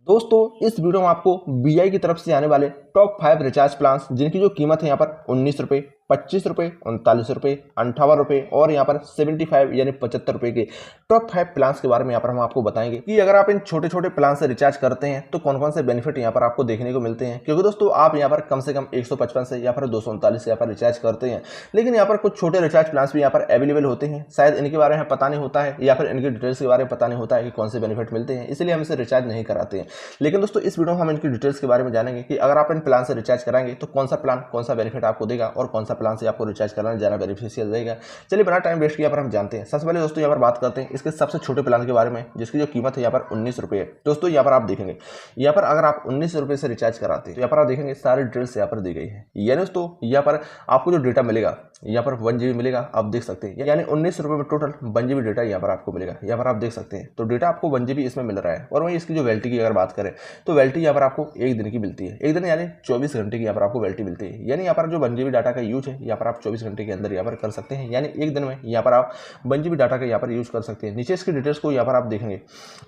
दोस्तों इस वीडियो में आपको बीआई की तरफ से आने वाले टॉप 5 रिचार्ज प्लान्स जिनकी जो कीमत है यहाँ पर 19 रुपये, 25 रुपये, 39 रुपये, 58 रुपये और यहाँ पर 75 यानी 75 रुपये के टॉप 5 प्लान्स के बारे में यहाँ पर हम आपको बताएंगे कि अगर आप इन छोटे छोटे प्लान से रिचार्ज करते हैं तो कौन कौन से बेनिफिट यहाँ पर आपको देखने को मिलते हैं। क्योंकि दोस्तों आप यहाँ पर कम से कम 155 से या फिर 239 से यहाँ पर रिचार्ज करते हैं, लेकिन यहाँ पर कुछ छोटे रिचार्ज प्लान भी यहाँ पर अवेलेबल होते हैं। शायद इनके बारे में पता नहीं होता है या फिर इनकी डिटेल्स के बारे में पता नहीं होता है कि कौन से बेनिफिट मिलते हैं, इसलिए हम इसे रिचार्ज नहीं कराते हैं। लेकिन दोस्तों इस वीडियो में हम इनकी डिटेल्स के बारे में जानेंगे कि अगर आप इन प्लान से रिचार्ज कराएंगे तो कौन सा प्लान कौन सा बेनिफिट आपको देगा और कौन सा प्लान से आपको रिचार्ज करना ज़्यादा बेनिफिशियल रहेगा। चलिए बिना टाइम वेस्ट किए यहाँ पर हम जानते हैं। सबसे पहले दोस्तों यहाँ पर बात करते हैं इसके सबसे छोटे प्लान के बारे में जिसकी जो कीमत है यहाँ पर 19 रुपये है। दोस्तों यहाँ पर आप देखेंगे यहाँ पर अगर आप 19 रुपये से रिचार्ज कराते हैं तो यहाँ पर आप देखेंगे सारी डिटेल्स यहाँ पर दी गई है। यानी दोस्तों यहाँ पर आपको जो डेटा मिलेगा यहाँ पर 1 GB मिलेगा, आप देख सकते हैं। यानी 19 रुपये में टोटल 1 GB डेटा यहाँ पर आपको मिलेगा। यहाँ पर आप देख सकते हैं तो डेटा आपको 1 GB इसमें मिल रहा है। और वहीं इसकी जो वैलिडिटी की अगर बात करें तो वैलिडिटी यहाँ पर आपको 1 दिन की मिलती है। 1 दिन यानी 24 घंटे की यहाँ पर आपको वैलिडिटी मिलती है। यानी यहाँ पर जो 1 GB डाटा का यूज है यहाँ पर आप 24 घंटे के अंदर यहाँ पर कर सकते हैं। यानी 1 दिन में यहाँ पर आप 1 GB डाटा का यहाँ पर यूज कर सकते हैं। नीचे इसकी डिटेल्स को यहाँ पर आप देखेंगे,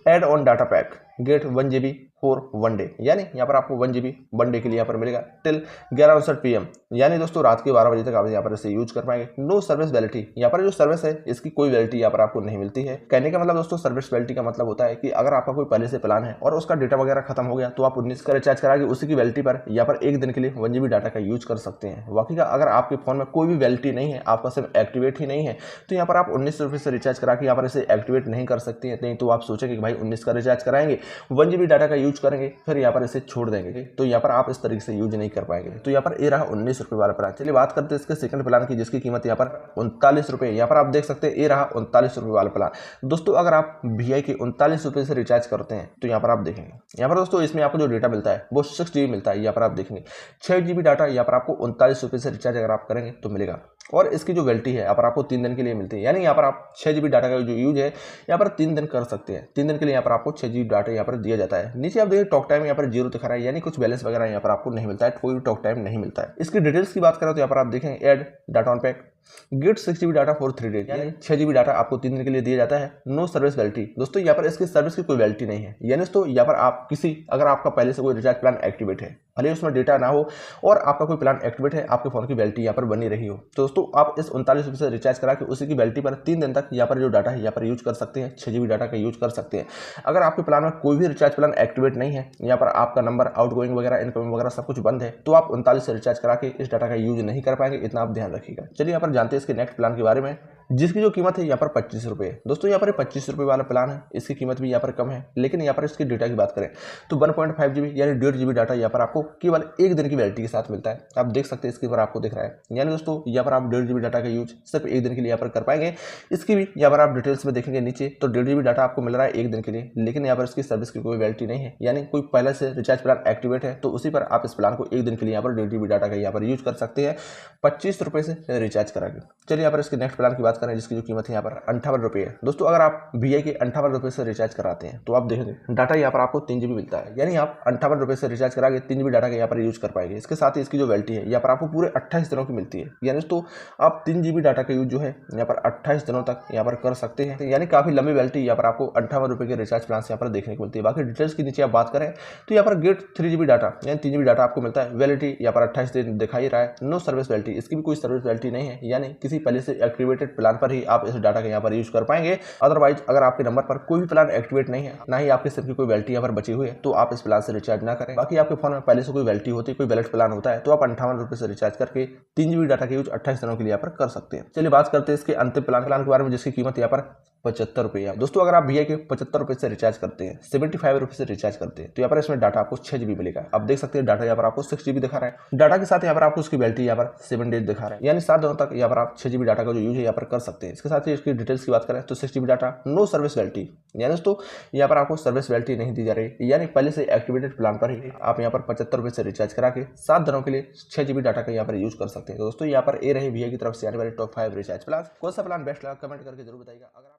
add on data pack get 1 GB for 1 day. यानी यहाँ पर आपको 1 GB 1 डे के लिए यहाँ पर मिलेगा टिल 11:59 PM। यानी दोस्तों रात के 12 बजे तक आप यहाँ पर इसे यूज कर पाएंगे। नो सर्विस वैलिडिटी, यहाँ पर जो सर्विस है इसकी कोई वैलिडिटी यहाँ पर आपको नहीं मिलती है। कहने का मतलब दोस्तों सर्विस वैलिडिटी का मतलब होता है कि अगर आपका कोई पहले से प्लान है और उसका डेटा वगैरह खत्म हो गया तो आप 19 का रिचार्ज करा के उसी की वैलिडिटी पर यहाँ पर 1 दिन के लिए 1 GB डाटा का यूज कर सकते हैं। बाकी का अगर आपके फोन में कोई भी वैलिडिटी नहीं है, आपका सिम एक्टिवेट ही नहीं है, तो यहाँ पर आप 19 रुपये से रिचार्ज करा के यहाँ पर इसे एक्टिवेट नहीं कर सकते हैं। नहीं तो आप सोचेंगे कि भाई 19 का रिचार्ज कराएंगे, 1 GB डाटा का यूज करेंगे, फिर यहाँ पर इसे छोड़ देंगे, तो यहाँ पर आप इस तरीके से यूज नहीं कर पाएंगे। तो यहाँ पर ये रहा 19 रुपये वाला प्लान। चलिए बात करते हैं इसके सेकंड प्लान की जिसकी कीमत यहाँ पर 39 रुपये। यहाँ पर आप देख सकते हैं ये रहा 39 रुपये वाला प्लान। दोस्तों अगर आप VI के 39 रुपये से रिचार्ज करते हैं तो यहाँ पर आप देखेंगे यहाँ पर दोस्तों इसमें आपको जो डेटा मिलता है वो 6 GB मिलता है। यहाँ पर आप देखेंगे 6 GB डाटा यहाँ पर आपको 39 रुपये से रिचार्ज अगर आप करेंगे तो मिलेगा। और इसकी जो वैलिडिटी है यहाँ पर आपको 3 दिन के लिए मिलती है। यानी यहाँ पर आप 6 GB डाटा का जो यूज है यहाँ पर 3 दिन कर सकते हैं। 3 दिन के लिए यहाँ पर आपको 6 GB डाटा यहाँ पर दिया जाता है। नीचे आप देखिए टॉक टाइम यहाँ पर 0 दिखा रहा है, यानी कुछ बैलेंस वगैरह यहाँ पर आपको नहीं मिलता है, कोई भी टॉक टाइम नहीं मिलता है। इसकी डिटेल्स की बात करें तो यहाँ पर आप देखेंगे add data on pack get 6 GB data for 3 days. यानी 6 GB डाटा आपको 3 दिन के लिए दिया जाता है। नो सर्विस वैलिडिटी, दोस्तों यहाँ पर इसकी सर्विस की कोई वैलिडिटी नहीं है। यानी दोस्तों यहाँ पर आप अगर आपका पहले से कोई रिचार्ज प्लान एक्टिवेट है, भले उसमें डेटा ना हो और आपका कोई प्लान एक्टिवेट है, आपके फोन की वैलिडिटी यहाँ पर बनी रही हो, तो दोस्तों आप इस 39 रुपये से रिचार्ज करा के उसी की वैलिडिटी पर 3 दिन तक यहाँ पर जो डाटा है यहाँ पर यूज कर सकते हैं। 6 GB डाटा का यूज कर सकते हैं। अगर आपके प्लान में कोई भी रिचार्ज प्लान एक्टिवेट नहीं है, यहाँ पर आपका नंबर आउटगोइंग वगैरह इनकमिंग वगैरह सब कुछ बंद है, तो आप 39 से रिचार्ज करा के इस डाटा का यूज नहीं कर पाएंगे। इतना आप ध्यान रखिएगा। चलिए यहाँ पर जानते हैं इसके नेक्स्ट प्लान के बारे में जिसकी जो कीमत है यहाँ पर 25 रुपये है। दोस्तों यहाँ पर 25 रुपये वाला प्लान है, इसकी कीमत भी यहाँ पर कम है, लेकिन यहाँ पर इसकी डेटा की बात करें तो 1.5 GB यानी 1.5 GB डाटा यहाँ पर आपको केवल 1 दिन की वैलिडिटी के साथ मिलता है। आप देख सकते हैं इसके ऊपर आपको दिख रहा है। यानी दोस्तों यहाँ पर आप 1.5 GB डाटा का यूज सिर्फ 1 दिन के लिए यहाँ पर कर पाएंगे। इसकी भी यहाँ पर आप डिटेल्स में देखेंगे नीचे तो 1.5 GB डाटा आपको मिल रहा है 1 दिन के लिए, लेकिन यहाँ पर इसकी सर्विस की कोई वैलिडिटी नहीं है। यानी कोई पहले से रिचार्ज प्लान एक्टिवेट है तो उसी पर आप इस प्लान को 1 दिन के लिए यहाँ पर 1.5 GB डाटा का यहाँ पर यूज कर सकते हैं 25 रुपये से रिचार्ज करा के। चलिए यहाँ पर इसके नेक्स्ट प्लान की बात करें जिसकी जो कीमत है यहाँ पर 58 रुपये है। दोस्तों अगर आप VI के 58 रुपये से रिचार्ज कराते हैं तो आप देखेंगे डाटा यहाँ पर आपको 3 GB मिलता है। यानी आप 58 रुपये से रिचार्ज करा के 3 GB डाटा का यहाँ पर यूज कर पाएंगे। इसके साथ ही इसकी जो वैलिडिटी है यहाँ पर आपको पूरे 28 दिनों की मिलती है। यानी दोस्तों आप 3 GB डाटा का यूज जो है यहाँ पर 28 दिनों तक यहाँ पर कर सकते हैं। यानी काफी लंबी वैलिडिटी यहाँ पर आपको 58 रुपये के रिचार्ज प्लान से यहाँ पर देखने को मिलती है। बाकी डिटेल्स की नीचे आप बात करें तो यहाँ पर गेट 3 GB डाटा यानी 3 GB डाटा आपको मिलता है। वैलिडिटी यहाँ पर 28 दिन दिखाई रहा है। नो सर्विस वैलिडिटी, इसकी भी कोई सर्विस वैलिडिटी नहीं है। यानी किसी पहले से एक्टिवेटेड प्लान पर ही आप इस डाटा का यहाँ पर यूज कर पाएंगे। अदरवाइज अगर आपके नंबर पर कोई भी प्लान एक्टिवेट नहीं है, ना ही आपके सिम की कोई वैलिडिटी यहाँ पर बची हुई है, तो आप इस प्लान से रिचार्ज ना करें। बाकी आपके फोन में पहले से कोई वैलिडिटी होती है, कोई वैलिड प्लान होता है, तो आप 58 रुपये से रिचार्ज करके 3 GB डाटा का यूज 28 दिनों के लिए यहाँ पर कर सकते हैं। चलिए बात करते हैं इसके अंतिम प्लान के बारे में जिसकी कीमत यहाँ पर 75 रुपये है। दोस्तों अगर आप VI के 75 रुपये से रिचार्ज करते हैं, 75 रुपये से रिचार्ज करते हैं, तो यहाँ पर इसमें डाटा आपको 6 GB मिलेगा। आप देख सकते हैं डाटा यहाँ पर आपको 6 GB दिखा रहा है। डाटा के साथ यहाँ पर आपको उसकी वैलिडिटी यहाँ पर 7 डेज दिखा रहा है। यानी 7 दिनों तक यहाँ पर आप 6 GB डाटा का जो यूज है यहाँ पर कर सकते हैं। इसके साथ ही इसकी डिटेल्स की बात करें तो 6 GB data no service validity, यानी दोस्तों यहाँ पर आपको सर्विस वैलिडिटी नहीं दी जा रही। यानी पहले से एक्टिवेटेड प्लान पर ही आप यहाँ पर 75 रुपये से रिचार्ज करा के 7 दिनों के लिए 6 GB डाटा का यहाँ पर यूज कर सकते हैं। तो दोस्तों यहाँ पर ये रही VI की तरफ से आने वाले टॉप 5 रिचार्ज प्लान। कौन सा प्लान बेस्ट लगा कमेंट करके जरूर बताइएगा। अगर